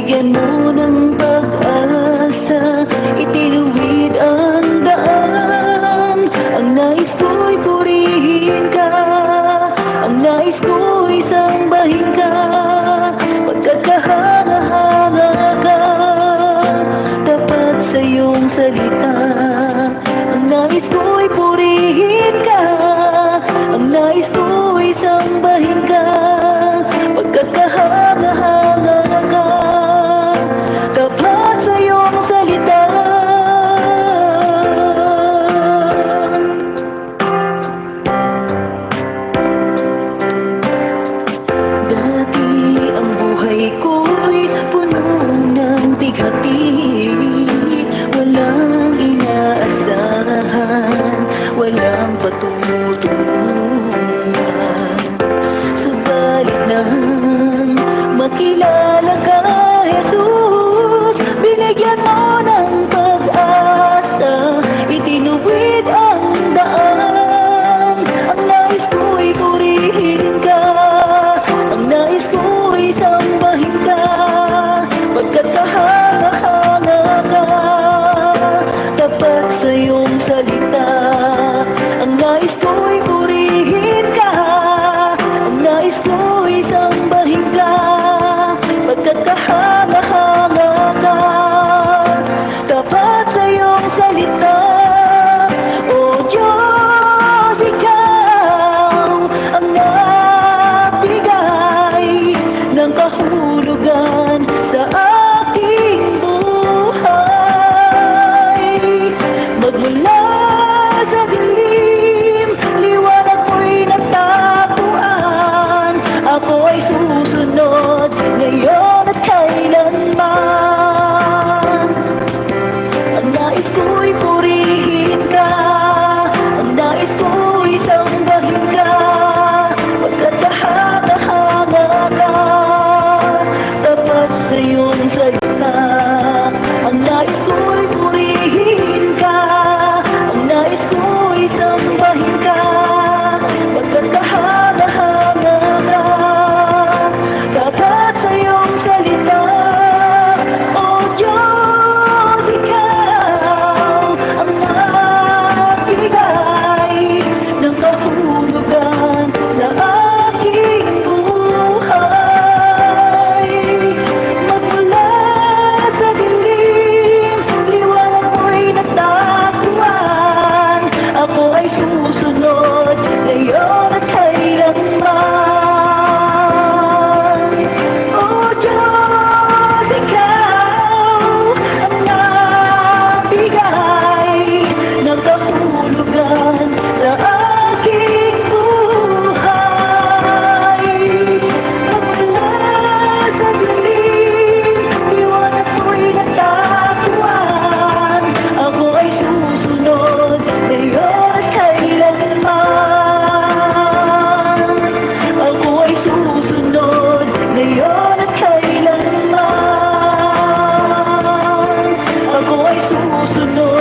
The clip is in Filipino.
Binigyan mo ng pag-asa, itinuwid ang daan. Ang nais ko'y purihin ka, ang nais ko'y sambahin ka, pagkat kahanga-hanga ka, tapat sa iyong salita. Ang nais ko'y purihin ka, ang nais ko'y sambahin ka, pagkat kahanga-hanga ka, tapat sa iyong salita. Dati ang buhay ko'y puno ng bighati, walang inaasahan, walang patutunguhan. Subalit nang makilala ka, Jesus, binigyan mo ng pag-asa, itinuwid ang daan. Ang nais ko'y purihin ka, ang nais ko'y sambahin ka, pagkat kahanga-hanga ka, tapat sa iyong salita. Ang nais ko'y purihin ka, ang nais ko'y sambahin ka, pagkat kahanga-hanga ka, tapat sa iyong salita. O Diyos, ikaw ang nagbigay ng kahulugan sa aking buhay. Magmula sa dilim, liwanag mo'y natagpuan. Ako ay susunod ngayon at kailanman. Ang nais ko'y purihin ka, ang nais ko'y sambahin ka, pagkat kahanga-hanga ka, tapat sa iyong salita. Ang nais ko'y purihin ka, ang nais ko'y sambahin ka, pagkat kahanga-hanga ka, tapat sa iyong salita. O Diyos, ikaw ang nagbigay ng kahulugan sa aking buhay. Magmula sa dilim, liwanag mo'y natagpuan. Ako ay susunod ngayon at kailanman. O Diyos, ikaw ang nagbigay ng kahulugan sa aking buhay. Magmula sa dilim, liwanag mo'y natagpuan. Ako ay susunod ngayon at kailanman. Ako ay susunod ngayon at kailanman. Ako ay susunod